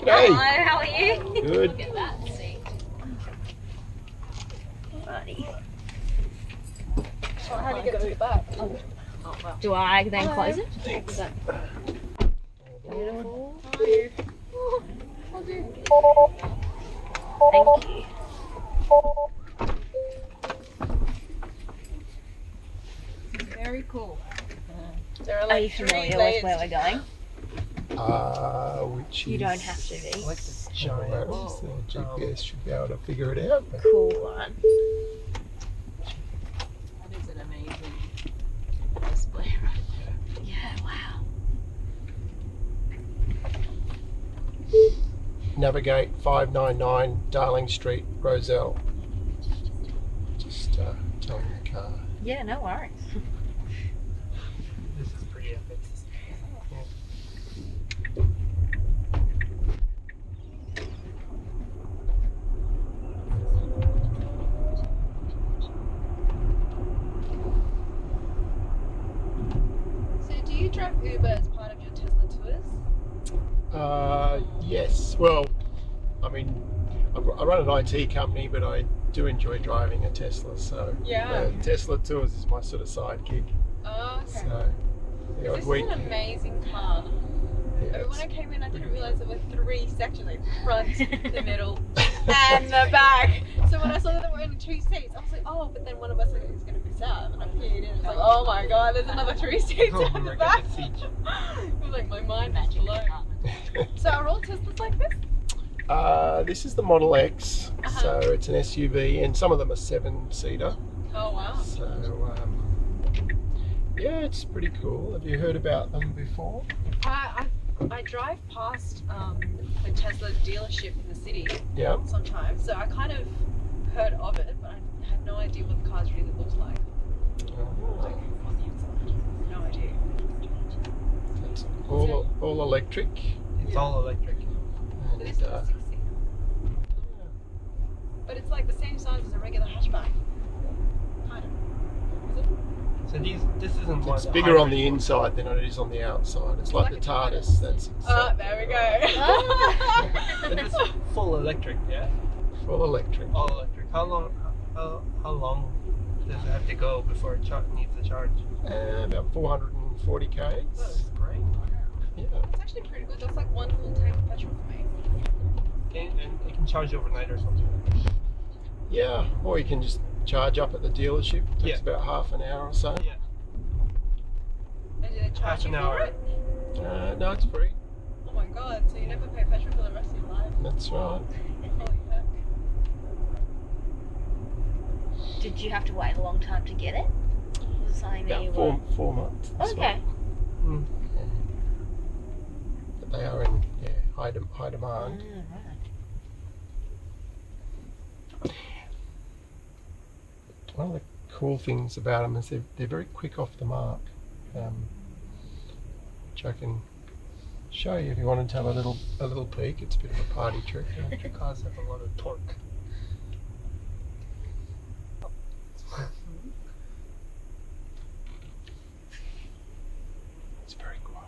Hey. Hello, how are you? Good. Look at that seat. Alrighty. How do you get to the back? Oh, do I then close it? Thanks. Beautiful. How are you? Thank you. Very cool. There Are you familiar with where we're going? Which You is... don't have to be. I like this Oh, giant. well, the GPS should be able to figure it out. But Cool one. That is an amazing display right there. Yeah, wow. navigate 599 Darling Street, Roselle. Just telling the car. Yeah, no worries. This is pretty epic. So do you drive Uber as part of your Tesla tours? Yes. Well, I mean, I run an IT company, but I do enjoy driving a Tesla. So Yeah. Tesla Tours is my sort of sidekick. Oh, okay. So the odd This week. is an amazing car. Yeah, When I came in, I didn't realise there were 3 sections, like front, the middle, and the back. So when I saw that there were only 2 seats, I was like, oh, but then one of us is going to miss out. And I peered in, it's like, oh my god, there's another 3 seats at the back. It was like my mind was blown. So are all Teslas like this? This is the Model X, Uh-huh. so it's an SUV, and some of them are 7-seater. Oh wow. So yeah, it's pretty cool. Have you heard about them before? I drive past the Tesla dealership in the city Yeah. sometimes, so I kind of heard of it, but I had no idea what the cars really looked like. Like on the inside. No idea. It's all electric. It's all electric. And, It is a 6-seater. But it's like the same size as a regular hatchback. Kind of. Is it? So this isn't one. it's bigger on the inside than it is on the outside. It's like the a TARDIS. That's Oh, there we go. But this is full electric, yeah? full electric. All electric. How long does it have to go before it needs a charge? About 440 k's. That's great. Yeah. It's actually pretty good. That's like 1 full tank of petrol for me. And it can charge overnight or something. Yeah. Or you can just charge up at the dealership. It takes Yeah. about half an hour or so. Yeah. And do they charge Half you an for hour. it? No, it's free. Oh my god, so you never pay petrol for the rest of your life. That's right. Holy heck. Did you have to wait a long time to get it? Was it something that you About were... 4 months. That's Okay. right. Mm. But they are in high demand. Right. One of the cool things about them is they're very quick off the mark, which I can show you if you wanted to have a little peek. It's a bit of a party trick. Electric cars have a lot of torque. It's very quiet.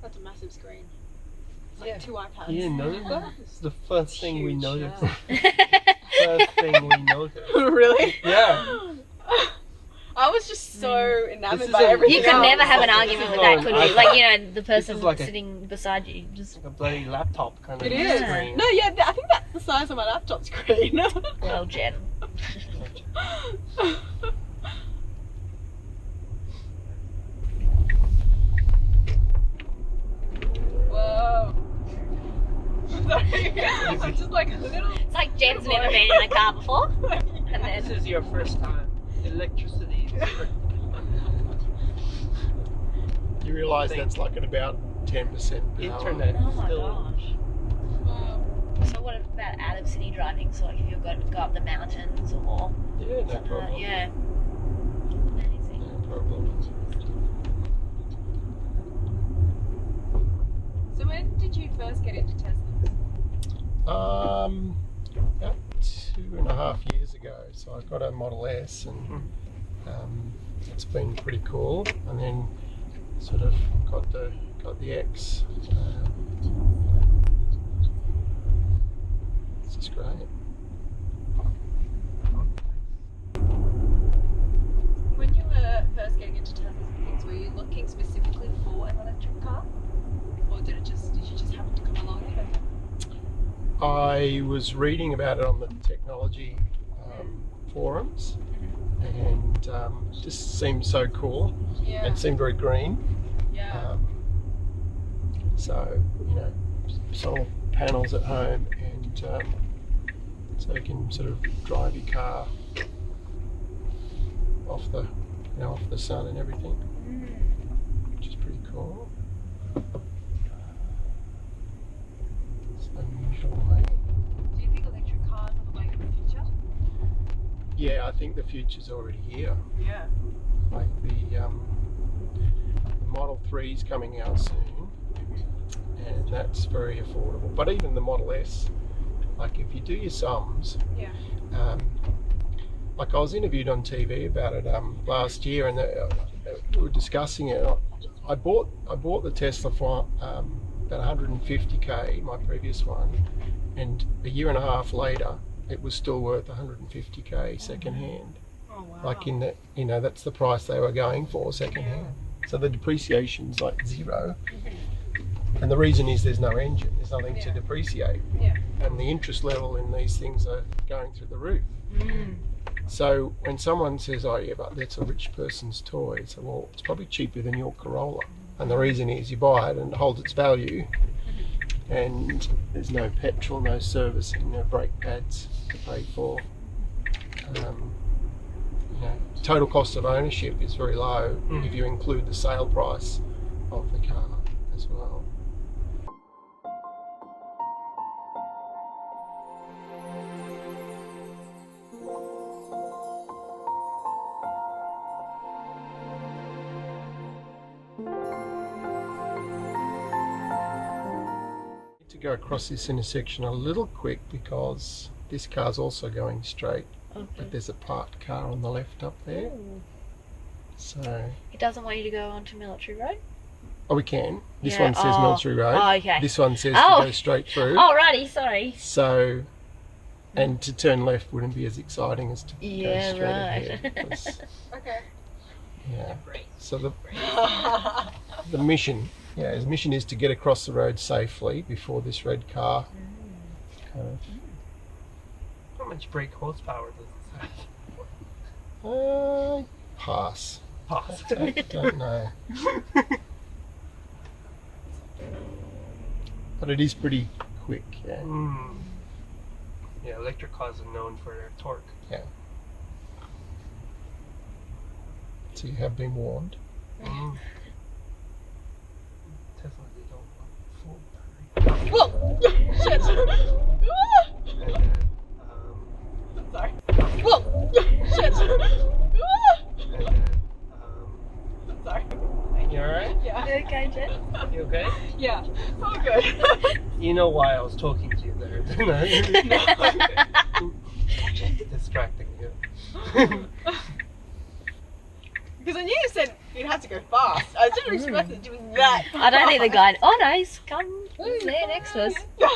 That's a massive screen. It's like Yeah. 2 iPads. You didn't notice that? It's the first thing we Huge, noticed. yeah. First thing we noticed. Really? Yeah. I was just so enamored This by is a- everything You could else. never have an This argument is with not that, an could you? iPad. Like, you know, the person is like a- sitting beside you just... Like a bloody laptop kind of It is. screen. No, yeah, I think that's the size of my laptop screen. Well, Jen. Whoa. Sorry. I'm just like a little... It's like Jen's never been in a car before. And This then... is your first time. Electricity. You realise that's like at about 10% per hour. Internet. Oh my still. gosh. Wow. So what about out of city driving? So like if you're going to go up the mountains or Yeah, no something like problem. that? Yeah. Amazing. No problem. So when did you first get into Tesla? About 2.5 years ago. So I got a Model S, and It's been pretty cool, and then sort of got the X. It's just great. When you were first getting into Teslas and things, were you looking specifically for an electric car, or did you just happen to come along with it? I was reading about it on the technology forums, and just seemed so cool. Yeah. And seemed very green. Yeah. So, you know, solar panels at home, and so you can sort of drive your car off the sun and everything, which is pretty cool. It's unusual, eh? Do you think electric cars are the way of the future? Yeah, I think the future's already here. Yeah. Like the Model 3's coming out soon, and that's very affordable. But even the Model S, like if you do your sums, Yeah. like I was interviewed on TV about it last year, and we were discussing it. I bought the Tesla for about 150k, my previous one, and a year and a half later, it was still worth 150k second hand. Oh wow. Like in that, you know, that's the price they were going for second hand. So the depreciation's like zero, and the reason is there's no engine, there's nothing to depreciate, Yeah. and the interest level in these things are going through the roof. So when someone says, "Oh yeah, but that's a rich person's toy," it's well, it's probably cheaper than your Corolla, and the reason is you buy it and it holds its value, and there's no petrol, no servicing, no brake pads to pay for. You know, total cost of ownership is very low if you include the sale price of the car as well. To go across this intersection a little quick because this car's also going straight, but there's a parked car on the left up there. So It doesn't want you to go onto Military Road? oh, we can. This Yeah, one says oh. Military Road. Oh, okay. This one says Oh. to go straight through. Alrighty, sorry. So, and to turn left wouldn't be as exciting as to Yeah, go straight right. ahead. 'Cause, Okay. yeah. So the mission, his mission is to get across the road safely before this red car kind of. How much brake horsepower does this Pass. have? Don't know. But it is pretty quick, yeah. Yeah, electric cars are known for their torque. Yeah. So you have been warned. Tesla, they don't want full battery. Whoa! Shit! And then, Sorry. Whoa! Shit! and then, Sorry. you alright? Yeah. Okay, Jen? You okay? Yeah. Oh, good. You know why I was talking to you there, didn't I? Distracting you. Because I knew you said you'd have to go fast. I didn't expect it to be that. I don't think the guy. Oh no, he's come. He's there next to us.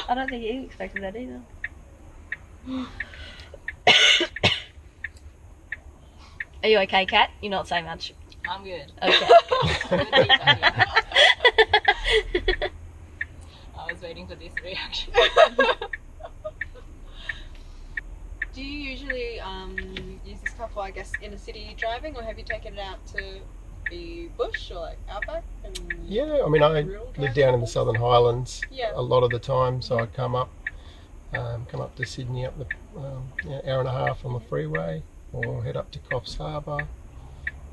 I don't think he expected that either. Are you okay, Kat? You're not saying much. I'm good. Okay. I was waiting for this reaction. Do you usually use this car for, I guess, inner city driving, or have you taken it out to the bush or like outback? And Yeah, I mean, I rural live driving? down in the Southern Highlands Yeah. a lot of the time, so I come up to Sydney up the hour and a half on the freeway, or head up to Coffs Harbour.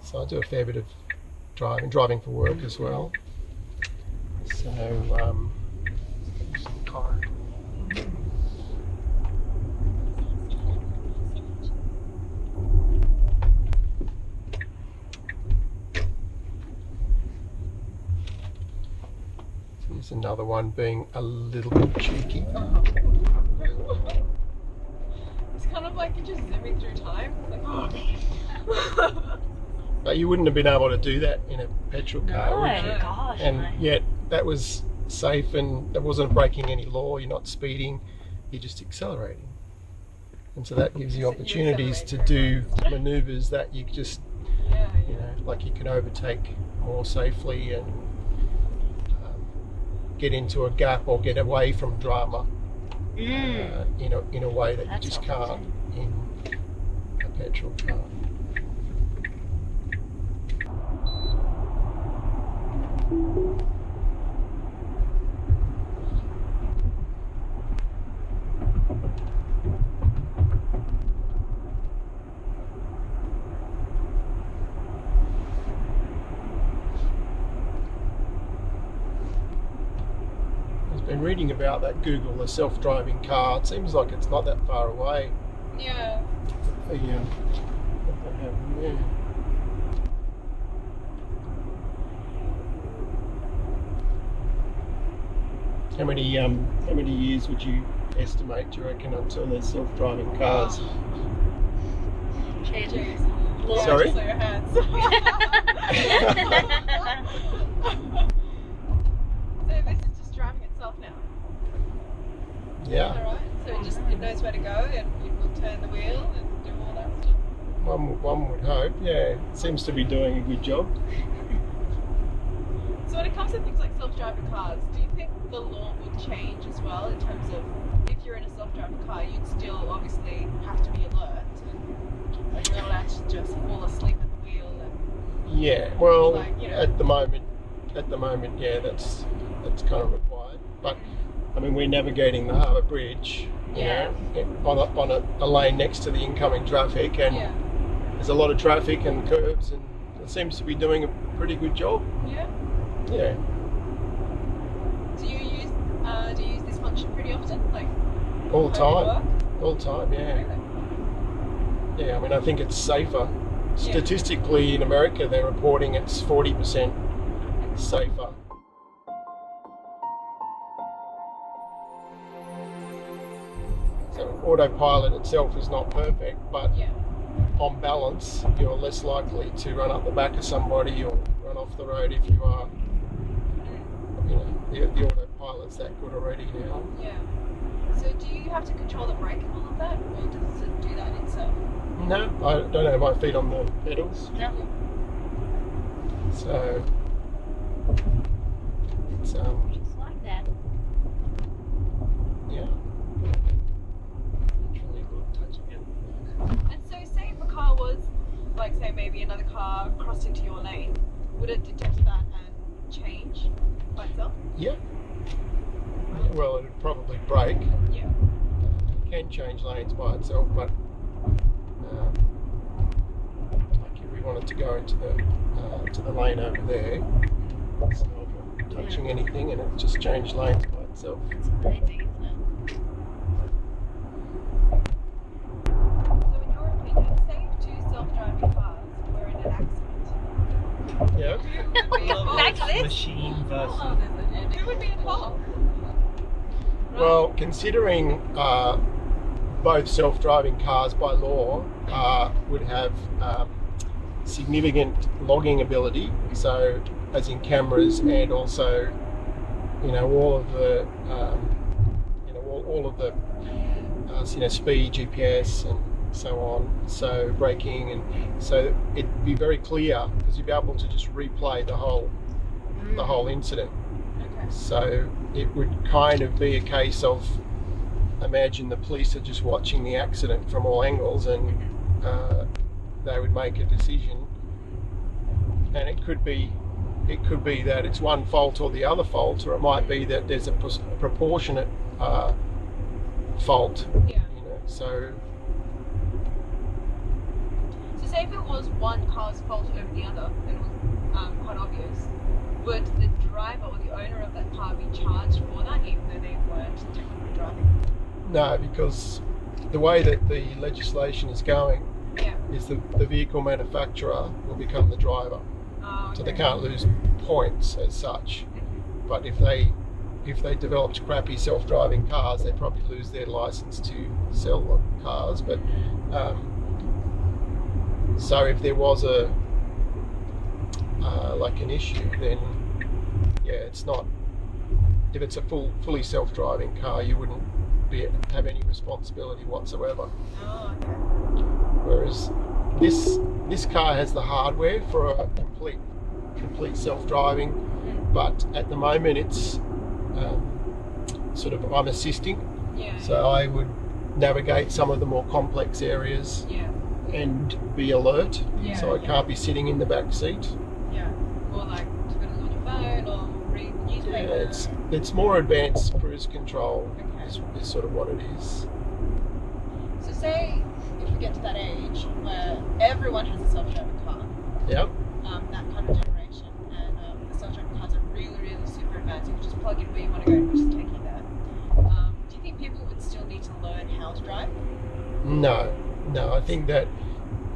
So I do a fair bit of driving for work as well. So Car. here's another one being a little bit cheeky. It's kind of like you're just zipping through time. It's like, oh. But you wouldn't have been able to do that in a petrol car, No, would you? gosh, And no. yet that was safe and it wasn't breaking any law. You're not speeding, you're just accelerating. And so that gives you So you opportunities to accelerate do manoeuvres that you just, Yeah, you know, like you can overtake more safely and get into a gap or get away from drama in a way that That's you just helpful can't in a petrol car. Been reading about that Google, the self-driving car. It seems like it's not that far away. yeah. What they have in there. How many years would you estimate, do you reckon, until there's self-driving cars? Cheers. Jeez. Lord. Sorry? Just your hands. So this is just driving itself now. Yeah, Alright. So it knows where to go and it will turn the wheel and do all that stuff. one would hope. Yeah, it seems to be doing a good job. So when it comes to things like self-driving cars, do you think the law will change as well in terms of if you're in a self-driving car, you'd still obviously have to be alert and you're not allowed to just fall asleep at the wheel and Yeah, well, Like, you know. at the moment, yeah, that's kind of required. But I mean, we're navigating the Harbour Bridge, you Yeah. know, on a lane next to the incoming traffic, and yeah. there's a lot of traffic and curbs, and it seems to be doing a pretty good job. Yeah. Yeah, Do you use this function pretty often? Like all the home time, work? all the time. Yeah, Really? yeah. I mean, I think it's safer. Statistically, in America, they're reporting it's 40% safer. So autopilot itself is not perfect, but Yeah. on balance, you're less likely to run up the back of somebody or run off the road if you are, you know, the autopilot's that good already now. Yeah. So do you have to control the brake and all of that, or does it do that itself? No, I don't have my feet on the pedals, No. so it's Just like that. yeah. Really good touch again. And so say if a car was, like say maybe another car crossed into your lane, would it detect that and change by itself? Yeah. Well, it'd probably brake. Yeah. It can change lanes by itself, but like if we wanted to go into the lane over there, it's not touching anything, and it just changed lanes by itself. It's amazing, isn't it? So in your opinion, say if two self-driving cars were in an accident, Yeah. who would be at Back fault? to this. Machine versus. Who would be at fault? Well, considering both self-driving cars by law would have significant logging ability, so as in cameras, and also, you know, all of the, you know, all of the, you know, speed, GPS, and so on. So braking, and so it'd be very clear because you'd be able to just replay the whole incident. Okay. So it would kind of be a case of, imagine the police are just watching the accident from all angles, and they would make a decision, and it could be that it's one fault or the other fault, or it might be that there's a proportionate fault. Yeah. You know, so So say if it was one car's fault over the other, and it was quite obvious, would the driver or the owner of that car be charged for that, even though they weren't technically driving? no, because the way that the legislation is going Yeah. is the vehicle manufacturer will become the driver. Oh, So they okay. can't lose points as such. But if they if they developed crappy self-driving cars, they'd probably lose their license to sell the cars. But so if there was a like an issue, then yeah, it's not. If it's a fully self-driving car, you wouldn't have any responsibility whatsoever. Oh, okay. Whereas this car has the hardware for a complete self-driving, but at the moment it's sort of I'm assisting. Yeah. So I would navigate some of the more complex areas Yeah. and be alert. Yeah, So I yeah. can't be sitting in the back seat. Yeah. Or like to put it on your phone or read the Yeah, newspaper. it's more advanced cruise control Okay. is sort of what it is. So say if we get to that age where everyone has a self-driving car, Yep. that kind of generation, and the self-driving cars are really, really super advanced. You can just plug in where you want to go and just take you there. Do you think people would still need to learn how to drive? No. I think that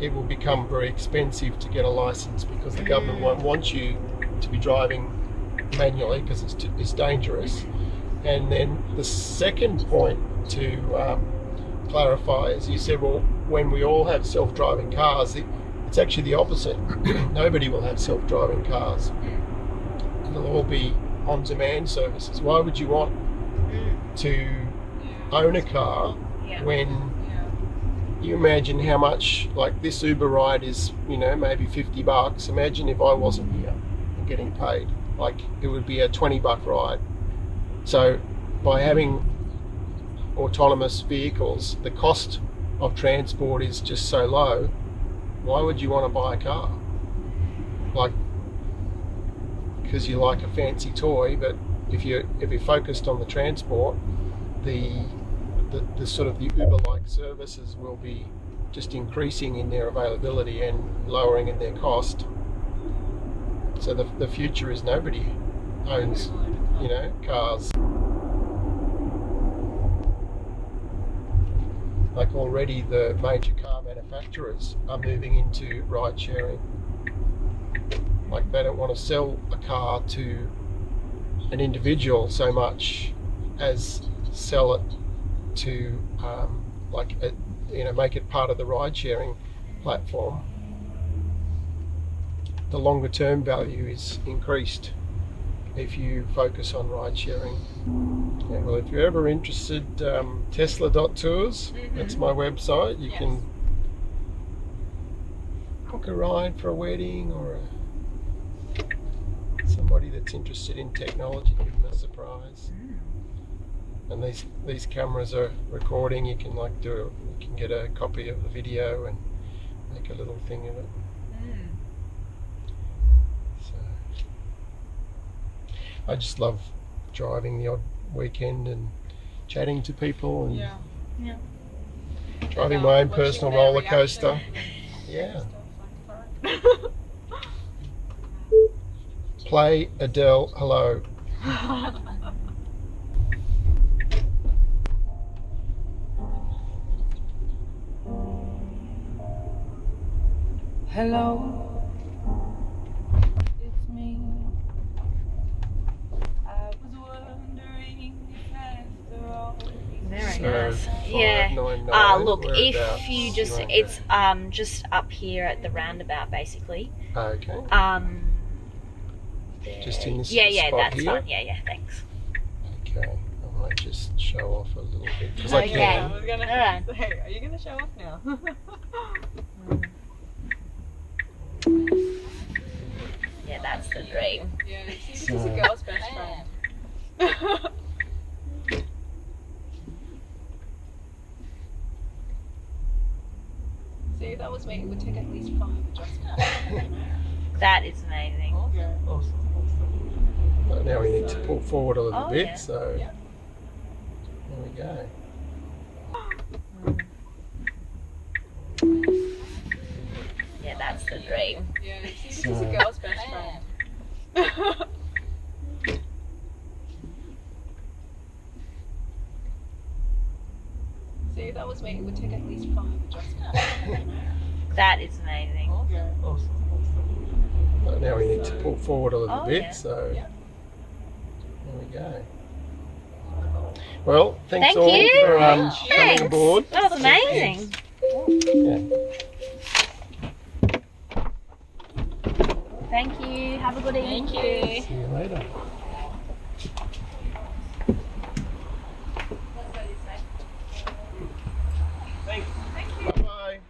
it will become very expensive to get a license because the government won't want you to be driving manually because it's dangerous. And then the second point to clarify is you said, well, when we all have self-driving cars, it's actually the opposite. Nobody will have self-driving cars. It'll all be on-demand services. Why would you want to own a car Yeah. when you imagine how much, like this Uber ride is, maybe $50. Imagine if I wasn't here and getting paid. Like it would be a $20 ride. So by having autonomous vehicles, the cost of transport is just so low. Why would you want to buy a car? Like, because you like a fancy toy, but if you're focused on the transport, the sort of the Uber-like services will be just increasing in their availability and lowering in their cost. So the future is nobody owns, cars. Like already the major car manufacturers are moving into ride sharing. Like they don't want to sell a car to an individual so much as sell it to make it part of the ride sharing platform. The longer term value is increased if you focus on ride sharing. Yeah, well, if you're ever interested, Tesla.tours, that's my website. You can book a ride for a wedding or somebody that's interested in technology, give them a surprise. And these cameras are recording. You can you can get a copy of the video and make a little thing of it. So I just love driving the odd weekend and chatting to people and driving my own Watching personal their roller reaction. coaster. Yeah. Play Adele Hello. Hello, it's me. I was wondering if after all. Very So, nice. Yeah. 599, Look, if whereabouts you just, wanna it's go? just up here at the roundabout, basically. Okay. Just in this Yeah, spot that's here? fine. Yeah, thanks. Okay. I might just show off a little bit because I Okay. can. I was gonna Alright. say, are you gonna show off now? Yeah, that's the dream. Yeah, see, this is a girl's best friend. See, if that was me, it would take at least 5 adjustments. That is amazing. Okay. But now we need to pull forward a little Oh, bit, yeah. so Yeah. there we go. Yeah, that's the dream. Yeah, see, this is a girl's best friend. See, if that was me, it would take at least 5 adjustments. That is amazing. Okay. But now we need to pull forward a little Oh, bit, yeah. so Yeah. there we go. Well, thanks Thank all you. for Thanks. coming aboard. That was amazing. Yeah. Thank you. Have a good evening. Thank you. See you later. Thanks. Bye-bye.